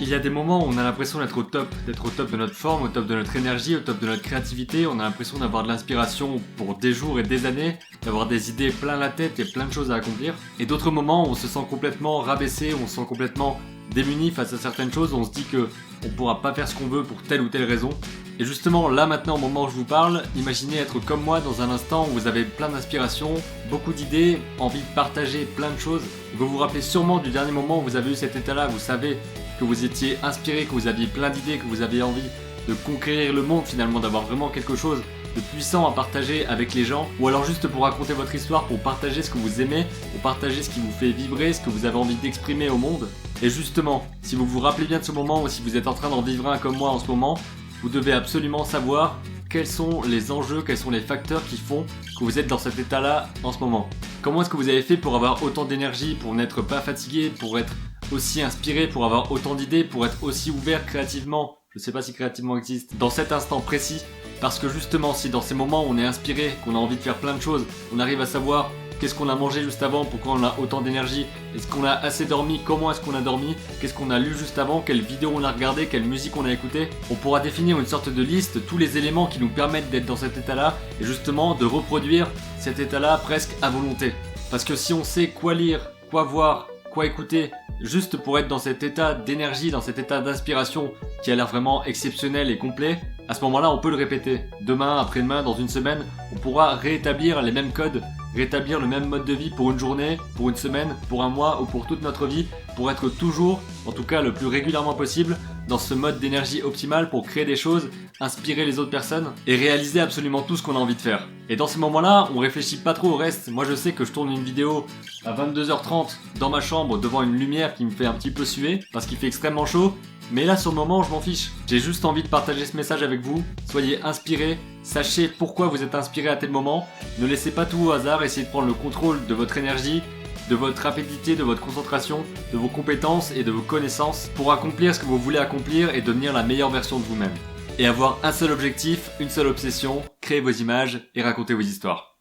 Il y a des moments où on a l'impression d'être au top de notre forme, au top de notre énergie, au top de notre créativité, on a l'impression d'avoir de l'inspiration pour des jours et des années, d'avoir des idées plein la tête et plein de choses à accomplir. Et d'autres moments où on se sent complètement rabaissé, où on se sent complètement démuni face à certaines choses, où on se dit que on pourra pas faire ce qu'on veut pour telle ou telle raison. Et justement, là maintenant, au moment où je vous parle, imaginez être comme moi dans un instant où vous avez plein d'inspiration, beaucoup d'idées, envie de partager plein de choses. Vous vous rappelez sûrement du dernier moment où vous avez eu cet état-là, vous savez que vous étiez inspiré, que vous aviez plein d'idées, que vous aviez envie de conquérir le monde finalement, d'avoir vraiment quelque chose de puissant à partager avec les gens, ou alors juste pour raconter votre histoire, pour partager ce que vous aimez, pour partager ce qui vous fait vibrer, ce que vous avez envie d'exprimer au monde. Et justement, si vous vous rappelez bien de ce moment, ou si vous êtes en train d'en vivre un comme moi en ce moment, vous devez absolument savoir quels sont les enjeux, quels sont les facteurs qui font que vous êtes dans cet état-là en ce moment. Comment est-ce que vous avez fait pour avoir autant d'énergie, pour n'être pas fatigué, pour être aussi inspiré, pour avoir autant d'idées, pour être aussi ouvert créativement, je sais pas si créativement existe, dans cet instant précis. Parce que justement, si dans ces moments où on est inspiré, qu'on a envie de faire plein de choses, on arrive à savoir qu'est-ce qu'on a mangé juste avant, pourquoi on a autant d'énergie, est-ce qu'on a assez dormi, comment est-ce qu'on a dormi, qu'est-ce qu'on a lu juste avant, quelle vidéo on a regardé, quelle musique on a écouté, on pourra définir une sorte de liste, tous les éléments qui nous permettent d'être dans cet état-là, et justement de reproduire cet état-là presque à volonté. Parce que si on sait quoi lire, quoi voir, quoi écouter, juste pour être dans cet état d'énergie, dans cet état d'inspiration qui a l'air vraiment exceptionnel et complet, à ce moment-là on peut le répéter. Demain, après-demain, dans une semaine, on pourra rétablir les mêmes codes, rétablir le même mode de vie pour une journée, pour une semaine, pour un mois ou pour toute notre vie, pour être toujours, en tout cas le plus régulièrement possible, dans ce mode d'énergie optimale pour créer des choses, inspirer les autres personnes et réaliser absolument tout ce qu'on a envie de faire. Et dans ces moments-là, on réfléchit pas trop au reste. Moi je sais que je tourne une vidéo à 22h30 dans ma chambre devant une lumière qui me fait un petit peu suer parce qu'il fait extrêmement chaud. Mais là sur le moment je m'en fiche. J'ai juste envie de partager ce message avec vous. Soyez inspirés, sachez pourquoi vous êtes inspiré à tel moment. Ne laissez pas tout au hasard, essayez de prendre le contrôle de votre énergie, de votre rapidité, de votre concentration, de vos compétences et de vos connaissances pour accomplir ce que vous voulez accomplir et devenir la meilleure version de vous-même. Et avoir un seul objectif, une seule obsession, créer vos images et raconter vos histoires.